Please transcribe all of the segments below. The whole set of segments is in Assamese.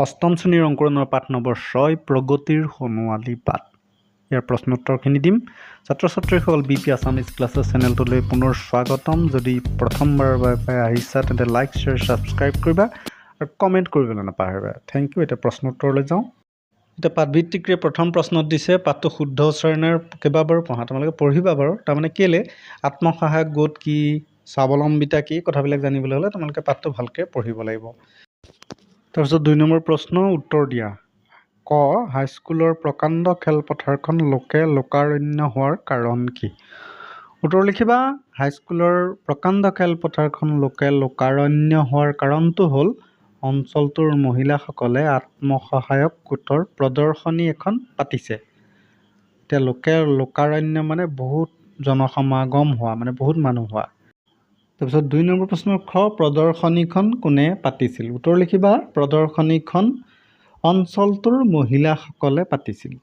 অষ্টম শ্ৰেণীৰ অংকুৰণৰ পাঠ নম্বৰ 6 প্ৰগতিৰ সোণোৱালী বাট। ইয়াৰ প্ৰশ্নোত্তৰখিনি দিম। ছাত্ৰ ছাত্ৰীসকল BP আছামিজ ক্লাছেছ চেনেলটোলৈ পুনৰ স্বাগতম। যদি প্ৰথমবাৰৰ বাবে আহিছা তেন্তে লাইক শ্বেয়াৰ ছাবস্ক্ৰাইব কৰিবা আৰু কমেণ্ট কৰিবলৈ নাপাহৰিবা। Thank U. এতিয়া প্ৰশ্নোত্তৰলৈ যাওঁ। এতিয়া পাঠভিত্তিকৰে প্ৰথম প্ৰশ্নত দিছে পাঠটো শুদ্ধ উচ্চাৰণৰ কেইবাবাৰো পঢ়া, তোমালোকে পঢ়িবা বাৰু। তাৰমানে কেলে আত্মসহায়ক গোট কি, স্বাৱলম্বিতা কি, কথাবিলাক জানিবলৈ হ'লে তোমালোকে পাঠটো ভালকৈ পঢ়িব লাগিব। তাৰপিছত 2 নম্বৰ প্ৰশ্ন উত্তৰ দিয়া। ক, হাইস্কুলৰ প্ৰকাণ্ড খেলপথাৰখন লোকে লোকাৰণ্য হোৱাৰ কাৰণ কি? উত্তৰ লিখিবা। হাইস্কুলৰ প্ৰকাণ্ড খেলপথাৰখন লোকে লোকাৰণ্য হোৱাৰ কাৰণটো হ'ল অঞ্চলটোৰ মহিলাসকলে আত্মসহায়ক গোটৰ প্ৰদৰ্শনী এখন পাতিছে। এতিয়া লোকে লোকাৰণ্য মানে বহুত জনসমাগম হোৱা, মানে বহুত মানুহ হোৱা। তাৰপিছত 2 নম্বৰ প্ৰশ্নৰ খ, প্ৰদৰ্শনীখন কোনে পাতিছিল? উত্তৰ লিখিবা। প্ৰদৰ্শনীখন অঞ্চলটোৰ মহিলাসকলে পাতিছিল।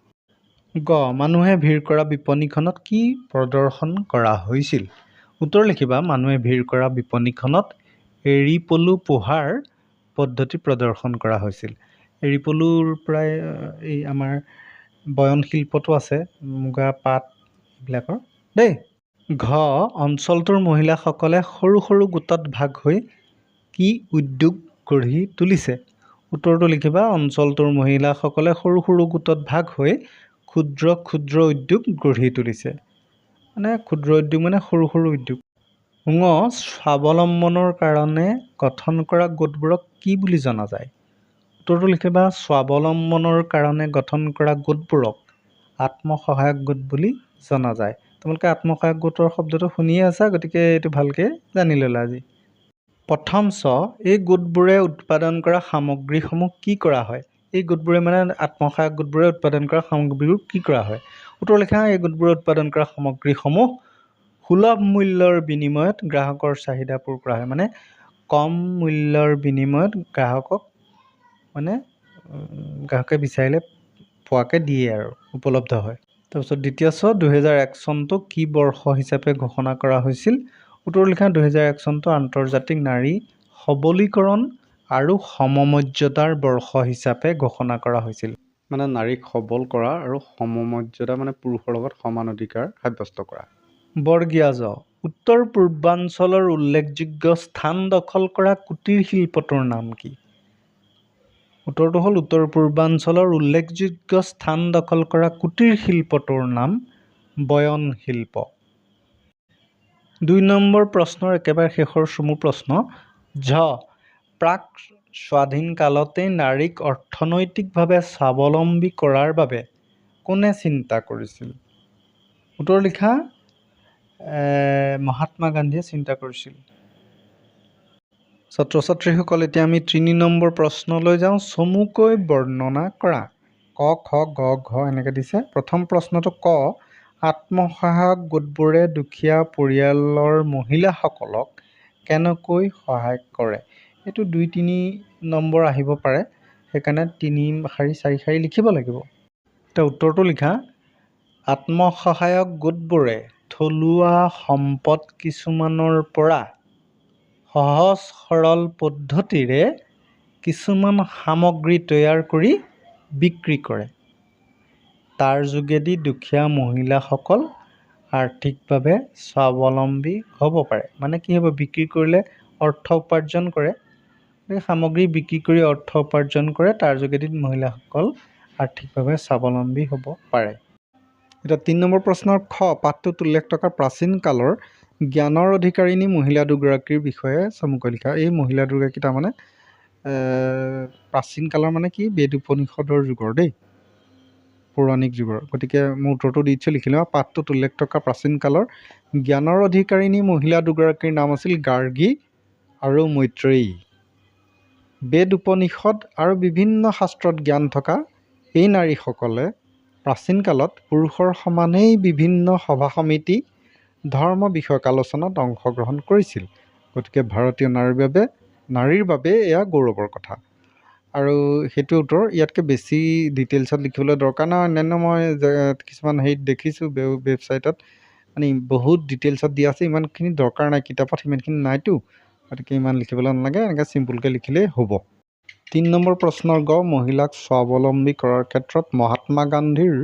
গ, মানুহে ভিৰ কৰা বিপণীখনত কি প্ৰদৰ্শন কৰা হৈছিল? উত্তৰ লিখিবা। মানুহে ভিৰ কৰা বিপণীখনত এৰী পলু পোহাৰ পদ্ধতি প্ৰদৰ্শন কৰা হৈছিল। এৰী পলুৰ পৰাই এই আমাৰ বয়ন শিল্পটো আছে, মুগা পাট এইবিলাকৰ দেই। ঘ, অঞ্চলটোৰ মহিলাসকলে সৰু সৰু গোটত ভাগ হৈ কি উদ্যোগ গঢ়ি তুলিছে? উত্তৰটো লিখিবা। অঞ্চলটোৰ মহিলাসকলে সৰু সৰু গোটত ভাগ হৈ ক্ষুদ্ৰ ক্ষুদ্ৰ উদ্যোগ গঢ়ি তুলিছে। মানে ক্ষুদ্ৰ উদ্যোগ মানে সৰু সৰু উদ্যোগ। ঙ, স্বাৱলম্বনৰ কাৰণে গঠন কৰা গোটবোৰক কি বুলি জনা যায়? উত্তৰটো লিখিবা। স্বাৱলম্বনৰ কাৰণে গঠন কৰা গোটবোৰক আত্মসহায়ক গোট বুলি জনা যায়। তোমালোকে আত্মসহায়ক গোটৰ শব্দটো শুনিয়ে আছা, গতিকে এইটো ভালকৈ জানি ল'লা আজি। প্ৰথম চ, এই গোটবোৰে উৎপাদন কৰা সামগ্ৰীসমূহ কি কৰা হয়? এই গোটবোৰে মানে আত্মসহায়ক গোটবোৰে উৎপাদন কৰা সামগ্ৰীবোৰ কি কৰা হয়? উত্তৰ লিখা। এই গোটবোৰে উৎপাদন কৰা সামগ্ৰীসমূহ সুলভ মূল্যৰ বিনিময়ত গ্ৰাহকৰ চাহিদা পূৰ কৰা হয়। মানে কম মূল্যৰ বিনিময়ত গ্ৰাহকক মানে গ্ৰাহকে বিচাৰিলে পোৱাকৈ দিয়ে আৰু উপলব্ধ হয়। তাৰপিছত দ্বিতীয় চ, 2001 চনটো কি বৰ্ষ হিচাপে ঘোষণা কৰা হৈছিল? উত্তৰ লিখা। 2001 চনটো আন্তৰ্জাতিক নাৰী সবলীকৰণ আৰু সমমৰ্যাদাৰ বৰ্ষ হিচাপে ঘোষণা কৰা হৈছিল। মানে নাৰীক সবল কৰা আৰু সমমৰ্যাদা মানে পুৰুষৰ লগত সমান অধিকাৰ সাব্যস্ত কৰা। বৰ্গীয়া জ, উত্তৰ পূৰ্বাঞ্চলৰ উল্লেখযোগ্য স্থান দখল কৰা কুটীৰ শিল্পটোৰ নাম কি? উত্তৰটো হ'ল উত্তৰ পূৰ্বাঞ্চলৰ উল্লেখযোগ্য স্থান দখল কৰা কুটীৰ শিল্পটোৰ নাম বয়ন শিল্প। 2 নম্বৰ প্ৰশ্নৰ একেবাৰে শেষৰ চমু প্ৰশ্ন। ঝ, প্ৰাক স্বাধীন কালতেই নাৰীক অৰ্থনৈতিকভাৱে স্বাৱলম্বী কৰাৰ বাবে কোনে চিন্তা কৰিছিল? উত্তৰ লিখা। মহাত্মা গান্ধীয়ে চিন্তা কৰিছিল। ছাত্ৰ ছাত্ৰীসকল, এতিয়া আমি 3 নম্বৰ প্ৰশ্নলৈ যাওঁ। চমুকৈ বৰ্ণনা কৰা। ক, খ, গ, ঘ এনেকৈ দিছে। প্ৰথম প্ৰশ্নটো ক, আত্মসহায়ক গোটবোৰে দুখীয়া পৰিয়ালৰ মহিলাসকলক কেনেকৈ সহায় কৰে? এইটো 2-3 নম্বৰ আহিব পাৰে, সেইকাৰণে 3 শাৰী 4 শাৰী লিখিব লাগিব। এতিয়া উত্তৰটো লিখা। আত্মসহায়ক গোটবোৰে থলুৱা সম্পদ কিছুমানৰ পৰা সহজ সৰল পদ্ধতিৰে কিছুমান সামগ্ৰী তৈয়াৰ কৰি বিক্ৰী কৰে। তাৰ যোগেদি দুখীয়া মহিলাসকল আৰ্থিকভাৱে স্বাৱলম্বী হ'ব পাৰে। মানে কি হ'ব, বিক্ৰী কৰিলে অৰ্থ উপাৰ্জন কৰে। সামগ্ৰী বিক্ৰী কৰি অৰ্থ উপাৰ্জন কৰে, তাৰ যোগেদি মহিলাসকল আৰ্থিকভাৱে স্বাৱলম্বী হ'ব পাৰে। এতিয়া 3 নম্বৰ প্ৰশ্নৰ খ, পাঠটোত উল্লেখ থকা প্ৰাচীন কালৰ জ্ঞানৰ অধিকাৰিণী মহিলা দুগৰাকীৰ বিষয়ে চমুকৈ লিখা। এই মহিলা দুগৰাকী তাৰমানে প্ৰাচীন কালৰ মানে কি, বেদ উপনিষদৰ যুগৰ দেই, পৌৰাণিক যুগৰ। গতিকে মই উত্তৰটো দি দিছোঁ, লিখি লওঁ। পাঠটোত উল্লেখ থকা প্ৰাচীন কালৰ জ্ঞানৰ অধিকাৰিণী মহিলা দুগৰাকীৰ নাম আছিল গাৰ্গী আৰু মৈত্ৰেয়ী। বেদ উপনিষদ আৰু বিভিন্ন শাস্ত্ৰত জ্ঞান থকা এই নাৰীসকলে প্ৰাচীন কালত পুৰুষৰ সমানেই বিভিন্ন সভা সমিতি ধৰ্ম বিষয়ক আলোচনাত অংশগ্ৰহণ কৰিছিল। গতিকে ভাৰতীয় নাৰীৰ বাবে এয়া গৌৰৱৰ কথা। আৰু সেইটো উত্তৰ, ইয়াতকৈ বেছি ডিটেইলছত লিখিবলৈ দৰকাৰ নাই। অন্যান্য মই কিছুমান হেৰিত দেখিছোঁ ৱেবছাইটত, মানে বহুত ডিটেইলছত দিয়া আছে। ইমানখিনি দৰকাৰ নাই, কিতাপত সিমানখিনি নাইতো, গতিকে ইমান লিখিবলৈ নালাগে, এনেকৈ চিম্পুলকৈ লিখিলেই হ'ব। 3 নম্বৰ প্ৰশ্নৰ গ মহিলাক স্বাৱলম্বী কৰাৰ ক্ষেত্ৰত মহাত্মা গান্ধীৰ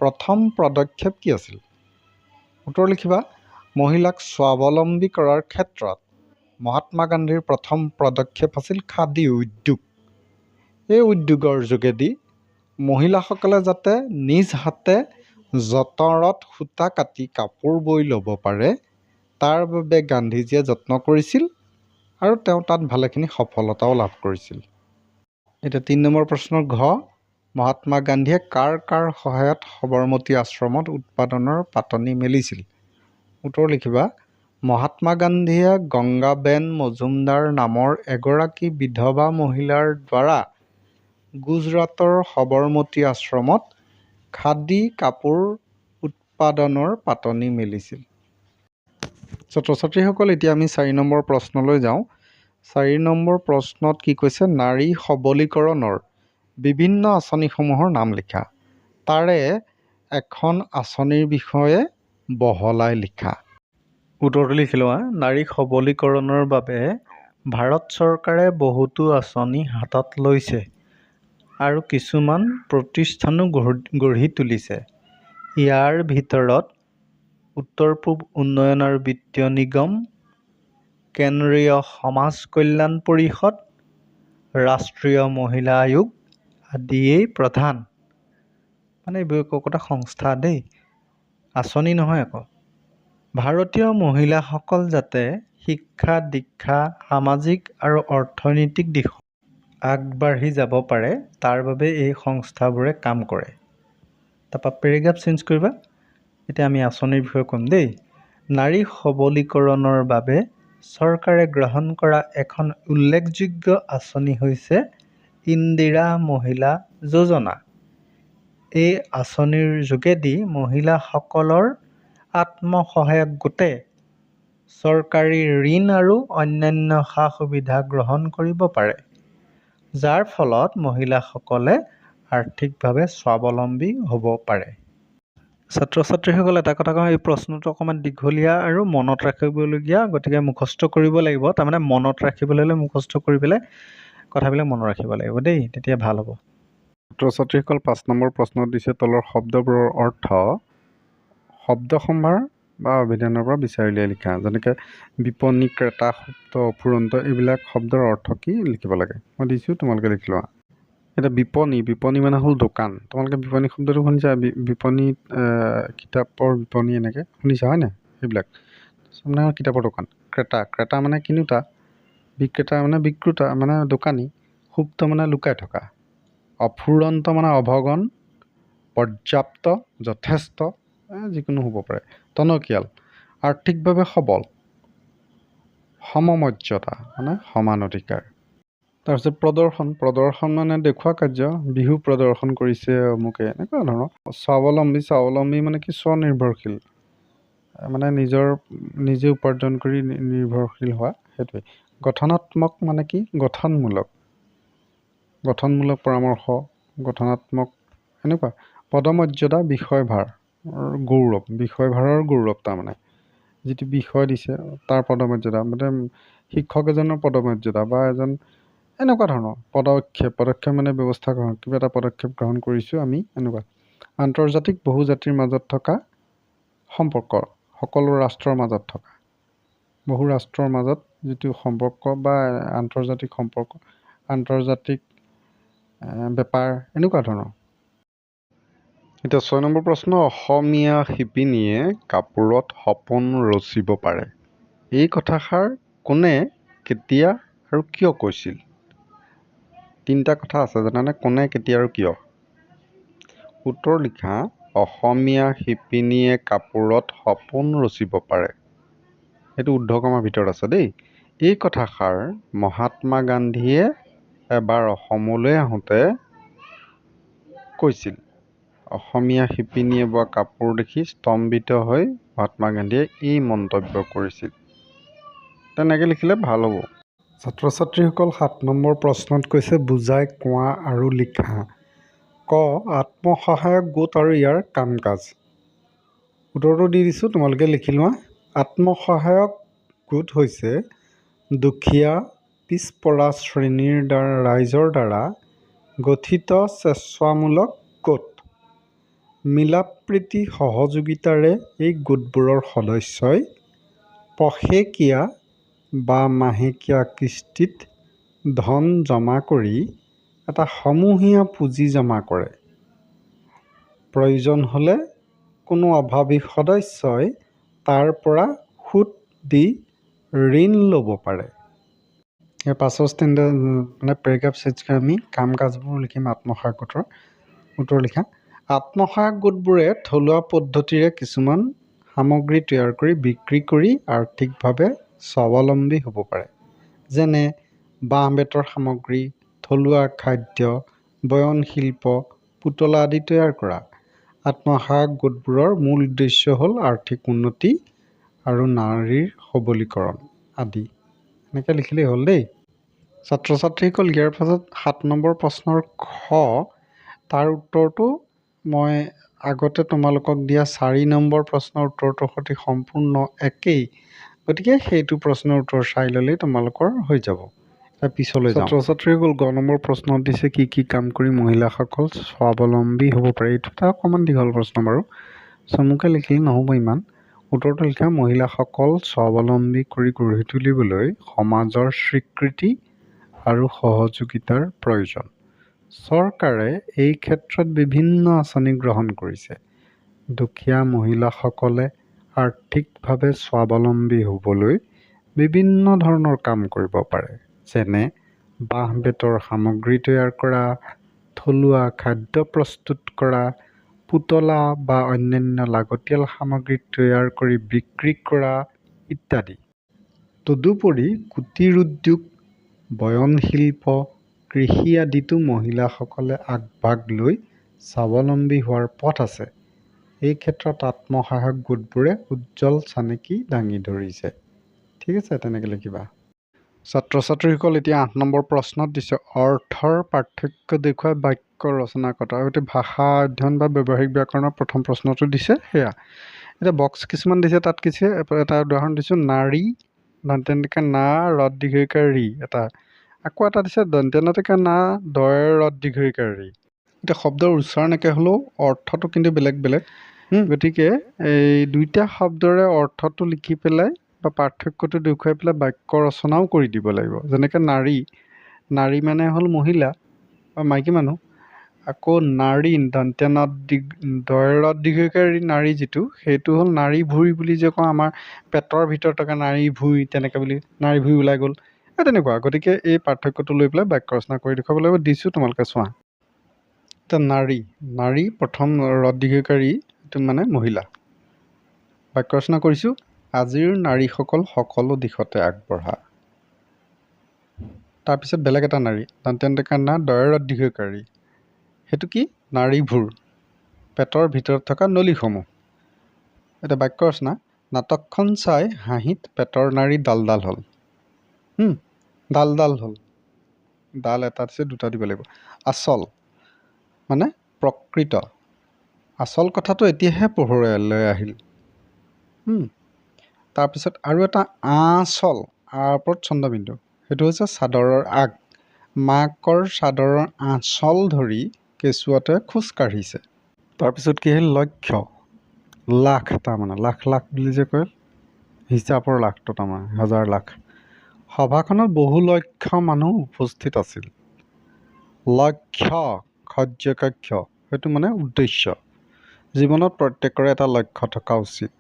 প্ৰথম পদক্ষেপ কি আছিল? উত্তৰ লিখিবা। মহিলাক স্বাৱলম্বী কৰাৰ ক্ষেত্ৰত মহাত্মা গান্ধীৰ প্ৰথম পদক্ষেপ আছিল খাদী উদ্যোগ। এই উদ্যোগৰ যোগেদি মহিলাসকলে যাতে নিজ হাতে যঁতৰত সূতা কাটি কাপোৰ বৈ ল'ব পাৰে তাৰ বাবে গান্ধীজীয়ে যত্ন কৰিছিল আৰু তেওঁ তাত ভালেখিনি সফলতাও লাভ কৰিছিল। এতিয়া 3 নম্বৰ প্ৰশ্নৰ ঘ মহাত্মা গান্ধীয়ে কাৰ কাৰ সহায়ত সবৰমতী আশ্ৰমত উৎপাদনৰ পাতনি মেলিছিল? উত্তৰ লিখিবা। মহাত্মা গান্ধীয়ে গংগাবেন মজুমদাৰ নামৰ এগৰাকী বিধৱা মহিলাৰ দ্বাৰা গুজৰাটৰ সবৰমতী আশ্ৰমত খাদী কাপোৰ উৎপাদনৰ পাতনি মেলিছিল। ছাত্ৰ ছাত্ৰীসকল এতিয়া আমি 4 নম্বৰ প্ৰশ্নলৈ যাওঁ। 4 নম্বৰ প্ৰশ্নত কি কৈছে? নাৰী সবলীকৰণৰ বিভিন্ন আঁচনিসমূহৰ নাম লিখা। তাৰে এখন আঁচনিৰ বিষয়ে বহলাই লিখা। উত্তৰটো লিখি লোৱা। নাৰী সবলীকৰণৰ বাবে ভাৰত চৰকাৰে বহুতো আঁচনি হাতত লৈছে আৰু কিছুমান প্ৰতিষ্ঠানো গঢ়ি তুলিছে। ইয়াৰ ভিতৰত উত্তৰ পূব উন্নয়ন আৰু বিত্তীয় নিগম, কেন্দ্ৰীয় সমাজ কল্যাণ পৰিষদ, ৰাষ্ট্ৰীয় মহিলা আয়োগ আদিয়েই প্ৰধান। মানে এইবোৰ একোটা সংস্থা দেই, আঁচনি নহয় আকৌ। ভাৰতীয় মহিলাসকল যাতে শিক্ষা দীক্ষা সামাজিক আৰু অৰ্থনৈতিক দিশত আগবাঢ়ি যাব পাৰে তাৰ বাবে এই সংস্থাবোৰে কাম কৰে। তাৰপৰা পেৰেগ্ৰাফ চেঞ্জ কৰিবা। এতিয়া আমি আঁচনিৰ বিষয়ে ক'ম দেই। নাৰী সবলীকৰণৰ বাবে চৰকাৰে গ্ৰহণ কৰা এখন উল্লেখযোগ্য আঁচনি হৈছে ইন্দিৰা মহিলা যোজনা। এই আঁচনিৰ যোগেদি মহিলাসকলৰ আত্মসহায়ক গোটে চৰকাৰী ঋণ আৰু অন্যান্য সা-সুবিধা গ্ৰহণ কৰিব পাৰে, যাৰ ফলত মহিলাসকলে আৰ্থিকভাৱে স্বাৱলম্বী হ'ব পাৰে। ছাত্ৰ ছাত্ৰীসকল এটা কথা কওঁ, এই প্ৰশ্নটো অকণমান দীঘলীয়া আৰু মনত ৰাখিবলগীয়া, গতিকে মুখস্থ কৰিব লাগিব। তাৰমানে মনত ৰাখিবলৈ হ'লে মুখস্থ কৰি পেলাই কথাবিলাক মনত ৰাখিব লাগিব দেই, তেতিয়া ভাল হ'ব। ছাত্ৰ ছাত্ৰীসকল 5 নম্বৰ প্ৰশ্নত দিছে তলৰ শব্দবোৰৰ অৰ্থ শব্দ সম্ভাৰ বা অভিধানৰ পৰা বিচাৰি উলিয়াই লিখা। যেনেকৈ বিপণী, ক্ৰেতা, সুপ্ত, অফুৰন্ত এইবিলাক শব্দৰ অৰ্থ কি লিখিব লাগে। মই দিছোঁ, তোমালোকে লিখি লোৱা। এতিয়া বিপণী মানে হ'ল দোকান। তোমালোকে বিপণী শব্দটো শুনিছা? বিপণীত কিতাপৰ বিপণী এনেকৈ শুনিছা হয় নাই? সেইবিলাক মানে কিতাপৰ দোকান। ক্ৰেতা মানে কিনোতা, বিক্ৰেতা মানে বিক্ৰেতা মানে দোকানী, সুপ্ত মানে লুকাই থকা, অফুৰন্ত মানে অভগন, পৰ্যাপ্ত, যথেষ্ট, যিকোনো হ'ব পাৰে, টনকিয়াল, আৰ্থিকভাৱে সবল, সমমৰ্যাদা মানে সমান অধিকাৰ। তাৰপিছত প্ৰদৰ্শন মানে দেখুওৱা কাৰ্য, বিহু প্ৰদৰ্শন কৰিছে অমুকে, এনেকুৱা ধৰণৰ। স্বাৱলম্বী মানে কি? স্বনিৰ্ভৰশীল, মানে নিজে উপাৰ্জন কৰি নিৰ্ভৰশীল হোৱা, সেইটোৱে। গঠনাত্মক মানে কি? গঠনমূলক পৰামৰ্শ, গঠনাত্মক এনেকুৱা। পদমৰ্যাদা, বিষয়ভাৰৰ গৌৰৱ, তাৰমানে যিটো বিষয় দিছে তাৰ পদমৰ্যাদা, মানে শিক্ষক এজনৰ পদমৰ্যাদা বা এজন এনেকুৱা ধৰণৰ। পদক্ষেপ মানে ব্যৱস্থা গ্ৰহণ, কিবা এটা পদক্ষেপ গ্ৰহণ কৰিছোঁ আমি, এনেকুৱা। আন্তৰ্জাতিক বহু জাতিৰ মাজত থকা সম্পৰ্ক, সকলো ৰাষ্ট্ৰৰ মাজত থকা, বহু ৰাষ্ট্ৰৰ মাজত যিটো সম্পৰ্ক বা আন্তৰ্জাতিক সম্পৰ্ক, আন্তৰ্জাতিক বেপাৰ, এনেকুৱা ধৰণৰ। এতিয়া 6 নম্বৰ প্ৰশ্ন। অসমীয়া শিপিনীয়ে কাপোৰত সপোন ৰচিব পাৰে। এই কথাষাৰ কোনে, কেতিয়া আৰু কিয় কৈছিল? 3টা কথা আছে জানানে? কোনে, কেতিয়া আৰু কিয়। উত্তৰ লিখা। অসমীয়া শিপিনীয়ে কাপোৰত সপোন ৰচিব পাৰে। সেইটো উদ্ধকমাৰ ভিতৰত আছে দেই। এই কথাষাৰ মহাত্মা গান্ধীয়ে এবাৰ অসমলৈ আহোঁতে কৈছিল। অসমীয়া শিপিনীয়ে বোৱা কাপোৰ দেখি স্তম্ভিত হৈ মহাত্মা গান্ধীয়ে এই মন্তব্য কৰিছিল। তেনেকৈ লিখিলে ভাল হ'ব। ছাত্ৰ ছাত্ৰীসকল 7 নম্বৰ প্ৰশ্নত কৈছে বুজাই কোৱা আৰু লিখা। ক আত্মসহায়ক গোট আৰু ইয়াৰ কাম কাজ। উত্তৰটো দি দিছোঁ, তোমালোকে লিখি লোৱা। আত্মসহায়ক গোট হৈছে দুখীয়া, পিছপৰা শ্ৰেণীৰ ৰাইজৰ দ্বাৰা গঠিত স্বেচ্ছামূলক গোট। মিলাপ্ৰীতি সহযোগিতাৰে এই গোটবোৰৰ সদস্যই পষেকীয়া বা মাহেকীয়া কিস্তিত ধন জমা কৰি এটা সমূহীয়া পুঁজি জমা কৰে। প্ৰয়োজন হ'লে কোনো অভাৱী সদস্যই তাৰ পৰা সুদ দি ঋণ ল'ব পাৰে। ইয়াৰ পাছৰ পেৰাগ্ৰাফ ছেটছকে আমি কাম কাজবোৰ লিখিম। আত্মসহায়ক গোটৰ উত্তৰ লিখা। আত্মসহায়ক গোটবোৰে থলুৱা পদ্ধতিৰে কিছুমান সামগ্ৰী তৈয়াৰ কৰি বিক্ৰী কৰি আৰ্থিকভাৱে স্বাৱলম্বী হ'ব পাৰে। যেনে বাঁহ-বেতৰ সামগ্ৰী, থলুৱা খাদ্য, বয়নশিল্প, পুতলা আদি তৈয়াৰ কৰা। আত্মসহায়ক গোটবোৰৰ মূল উদ্দেশ্য হ'ল আৰ্থিক উন্নতি আৰু নাৰীৰ সবলীকৰণ আদি। এনেকৈ লিখিলেই হ'ল দেই। ছাত্ৰ ছাত্ৰীসকল, ইয়াৰ পাছত 7 নম্বৰ প্ৰশ্নৰ খ, তাৰ উত্তৰটো মই আগতে তোমালোকক দিয়া 4 নম্বৰ প্ৰশ্নৰ উত্তৰটোৰ সৈতে সম্পূৰ্ণ একেই। গতিকে সেইটো প্ৰশ্নৰ উত্তৰ চাই ল'লেই তোমালোকৰ হৈ যাব। তাৰ পিছলৈ যাওঁ। ছাত্ৰ ছাত্ৰীসকল, গ নম্বৰ প্ৰশ্নত দিছে কি কি কাম কৰি মহিলাসকল স্বাৱলম্বী হ'ব পাৰে। এইটো এটা অকণমান দীঘল প্ৰশ্ন বাৰু, চমুকৈ লিখিলে নহ'ব ইমান। উত্তৰটো লিখা। মহিলাসকল স্বাৱলম্বী কৰি গঢ়ি তুলিবলৈ সমাজৰ স্বীকৃতি আৰু সহযোগিতাৰ প্ৰয়োজন। চৰকাৰে এই ক্ষেত্ৰত বিভিন্ন আঁচনি গ্ৰহণ কৰিছে। দুখীয়া মহিলাসকলে আৰ্থিকভাৱে স্বাৱলম্বী হ'বলৈ বিভিন্ন ধৰণৰ কাম কৰিব পাৰে। যেনে বাঁহ-বেতৰ সামগ্ৰী তৈয়াৰ কৰা, থলুৱা খাদ্য প্ৰস্তুত কৰা, পুতলা বা অন্যান্য লাগতিয়াল সামগ্ৰী তৈয়াৰ কৰি বিক্ৰী কৰা ইত্যাদি। তদুপৰি কুটিৰ উদ্যোগ, বয়নশিল্প, কৃষি আদিতো মহিলাসকলে আগভাগ লৈ স্বাৱলম্বী হোৱাৰ পথ আছে। এই ক্ষেত্ৰত আত্মসহায়ক গোটবোৰে উজ্জ্বল চানেকি দাঙি ধৰিছে। ঠিক আছে, তেনেকৈ লিখিবা। ছাত্ৰ ছাত্ৰীসকল, এতিয়া 8 নম্বৰ প্ৰশ্নত দিছে অৰ্থৰ পাৰ্থক্য দেখুৱাই বাক্য ৰচনা কৰা। গতিকে ভাষা অধ্যয়ন বা ব্যৱহাৰিক ব্যাকৰণৰ প্ৰথম প্ৰশ্নটো দিছে সেয়া। এতিয়া বক্স কিছুমান দিছে, তাত এটা উদাহৰণ দিছোঁ। নাৰী দন্ত্যনতিকা না ৰদ দীৰ্ঘিকা ৰি এটা। আকৌ এটা দিছে দন্ত্যনতিকা না দয় ৰদ দীৰ্ঘিকা ৰি। এতিয়া শব্দৰ উচ্চাৰণ একে হ'লেও অৰ্থটো কিন্তু বেলেগ বেলেগ। গতিকে এই দুইটা শব্দৰে অৰ্থটো লিখি পেলাই বা পাৰ্থক্যটো দেখুৱাই পেলাই বাক্য ৰচনাও কৰি দিব লাগিব। যেনেকৈ নাৰী, নাৰী মানে হ'ল মহিলা বা মাইকী মানুহ। আকৌ নাৰী দন্ত্যনত দয়ৰত দীৰ্ঘিকাৰী নাৰী যিটো, সেইটো হ'ল নাৰী ভুঁই বুলি যে কওঁ, আমাৰ পেটৰ ভিতৰত থকা নাৰী ভুঁই, তেনেকৈ বুলি নাৰী ভুঁই ওলাই গ'ল, তেনেকুৱা। গতিকে এই পাৰ্থক্যটো লৈ পেলাই বাক্য ৰচনা কৰি দেখুৱাব লাগিব। দিছোঁ, তোমালোকে চোৱা। এতিয়া নাৰী, নাৰী প্ৰথম ৰদ দীৰ্ঘিকাৰী, এইটো মানে মহিলা। বাক্য ৰচনা কৰিছোঁ। আজিৰ নাৰীসকল সকলো দিশতে আগবঢ়া। তাৰপিছত বেলেগ এটা নাৰী দন্ত্যনতিকা না দয়ৰত দীৰ্ঘিকাৰী, সেইটো কি? নাড়ীভুঁৰ, পেটৰ ভিতৰত থকা নলীসমূহ। এতিয়া বাক্য ৰচনা। নাটকখন চাই হাঁহিত পেটৰ নাড়ী ডাল ডাল হ'ল। ডাল ডাল হ'ল, ডাল এটা দিছে, দুটা দিব লাগিব। আচল মানে প্ৰকৃত, আচল কথাটো এতিয়াহে পোহৰলৈ আহিল। তাৰপিছত আৰু এটা আচল, আৰ ওপৰত চন্দ্ৰবিন্দু, সেইটো হৈছে চাদৰৰ আগ। মাকৰ চাদৰৰ আঁচল ধৰি কেঁচুৱাটোৱে খোজ কাঢ়িছে। তাৰপিছত কি আহিল? লক্ষ্য, লাখ, তাৰমানে লাখ লাখ বুলি যে কয়, হিচাপৰ লাখটো তাৰমানে হাজাৰ লাখ। সভাখনত বহু লক্ষ্য মানুহ উপস্থিত আছিল। লক্ষ্য খৰ্যকাক্ষ, সেইটো মানে উদ্দেশ্য। জীৱনত প্ৰত্যেকৰে এটা লক্ষ্য থকা উচিত।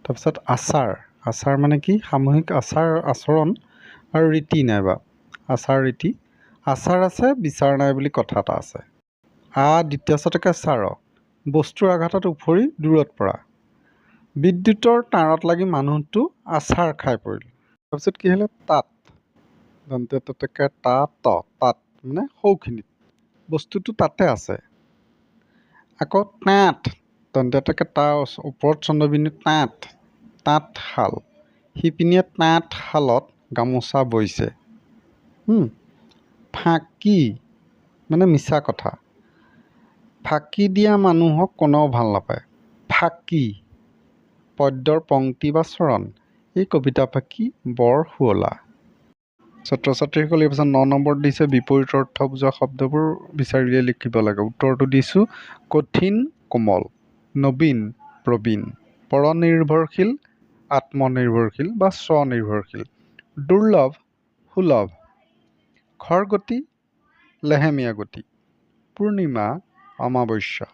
তাৰপিছত আচাৰ, আচাৰ মানে কি? সামূহিক আচৰণ আৰু ৰীতি নাইবা আচাৰ ৰীতি। আচাৰ আছে, বিচাৰ নাই বুলি কথা এটা আছে। দ্বিতীয় শতকে চাৰ, বস্তুৰ আঘাতত উফৰি দূৰত পৰা। বিদ্যুতৰ তাঁৰত লাগি মানুহটো আচাৰ খাই পৰিল। তাৰপিছত কি হ'লে? তাত, দন্ত্যতকে তাত, তাত মানে সৌখিনিত, বস্তুটো তাতে আছে। আকৌ তাঁত, দন্ত্যতকে তাৰ ওপৰত চন্দ্ৰবিন্দু, তাঁত, তাঁতশাল, শিপিনীয়ে তাঁতশালত গামোচা বৈছে। ফাঁকি মানে মিছা কথা, ফাঁকি দিয়া মানুহক কোনেও ভাল নাপায়। ফাঁকি, পদ্যৰ পংক্তি বা চৰণ। এই কবিতা ফাঁকি বৰ শুৱলা। ছাত্ৰ ছাত্ৰীসকলে এই পিছত 9 নম্বৰ দিছে বিপৰীত অৰ্থ বুজোৱা শব্দবোৰ বিচাৰি উলিয়াই লিখিব লাগে। উত্তৰটো দিছোঁ কঠিন কোমল, নবীন প্ৰবীণ, পৰনিৰ্ভৰশীল আত্মনিৰ্ভৰশীল বা স্বনিৰ্ভৰশীল, দুৰ্লভ সুলভ, খৰগতি লেহেমীয়া গতি, পূৰ্ণিমা অমাৱস্যা,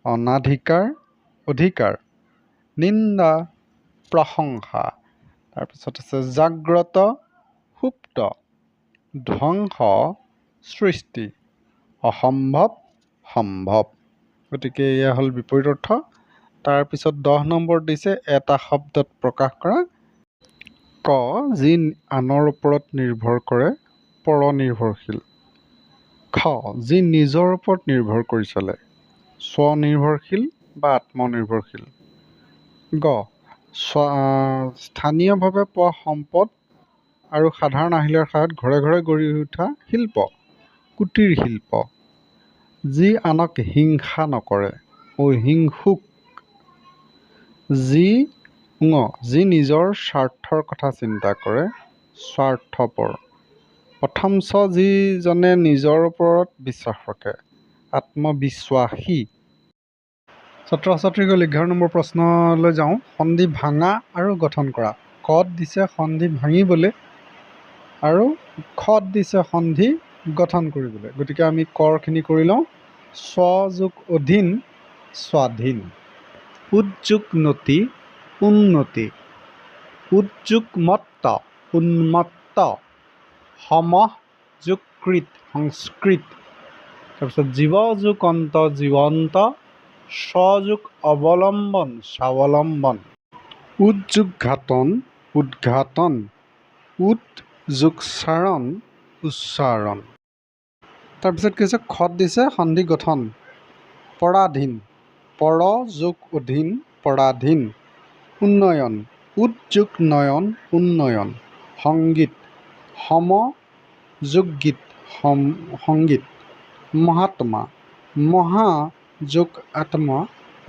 অনাধিকাৰ অধিকাৰ, নিন্দা প্ৰশংসা। তাৰপিছত আছে জাগ্ৰত সুপ্ত, ধ্বংস সৃষ্টি, অসম্ভৱ সম্ভৱ। গতিকে এয়া হ'ল বিপৰীত অৰ্থ। তাৰপিছত 10 নম্বৰ দিছে এটা শব্দত প্ৰকাশ কৰা। ক যি আনৰ ওপৰত নিৰ্ভৰ কৰে পৰনিৰ্ভৰশীল, খ যি নিজৰ ওপৰত নিৰ্ভৰ কৰি চলে স্বনিৰ্ভৰশীল বা আত্মনিৰ্ভৰশীল, গ স্থানীয়ভাৱে পোৱা সম্পদ আৰু সাধাৰণ আহিলাৰ সহায়ত ঘৰে ঘৰে গঢ়ি উঠা শিল্প কুটীৰ শিল্প, যি আনক হিংসা নকৰে অহিংসুক, যি নিজৰ স্বাৰ্থৰ কথা চিন্তা কৰে স্বাৰ্থপৰ, প্ৰথম যিজনে নিজৰ ওপৰত বিশ্বাস ৰাখে আত্মবিশ্বাসী। ছাত্ৰ ছাত্ৰীসকল 11 নম্বৰ প্ৰশ্নলৈ যাওঁ। সন্ধি ভাঙা আৰু গঠন কৰা। কত দিছে সন্ধি ভাঙিবলৈ আৰু খত দিছে সন্ধি গঠন কৰিবলৈ। গতিকে আমি কৰখিনি কৰি লওঁ। স্ব যোগ অধীন স্বাধীন, উদ্যোগ নতি উন্নতি, উদ্যোগমত্ত উন্মত্ত, সমহ যোগ কৃত সংস্কৃত। তাৰপিছত জীৱ যোগ অন্ত জীৱন্ত, স্বযোগ অৱলম্বন স্বাৱলম্বন, উদ্যোগঘাতন উদ্ঘাটন, উদ্যোগচাৰণ উচ্চাৰণ। তাৰপিছত কি হৈছে খত দিছে সন্ধি গঠন। পৰাধীন পৰ যোগ অধীন পৰাধীন, উন্নয়ন উদ্যোগ নয়ন উন্নয়ন, সংগীত সম যোগ গীত সংগীত, মহাত্মা মহা যোগ আত্মা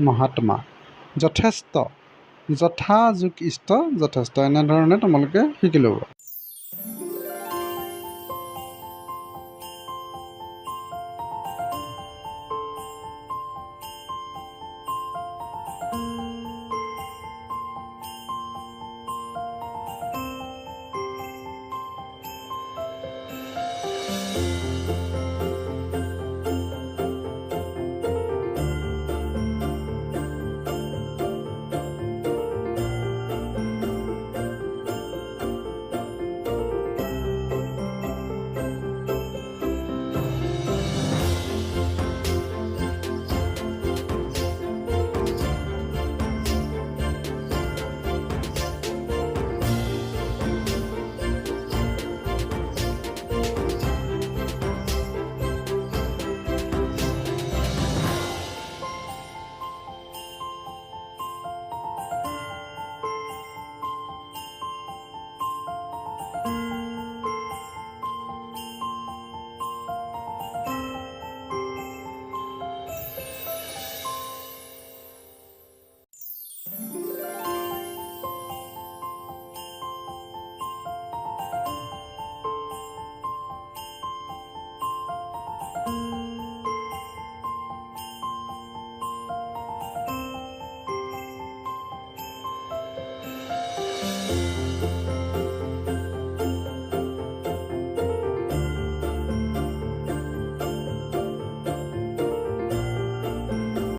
মহাত্মা, যথেষ্ট যথা যোগ ইষ্ট যথেষ্ট। এনেধৰণে তোমালোকে শিকি ল'ব।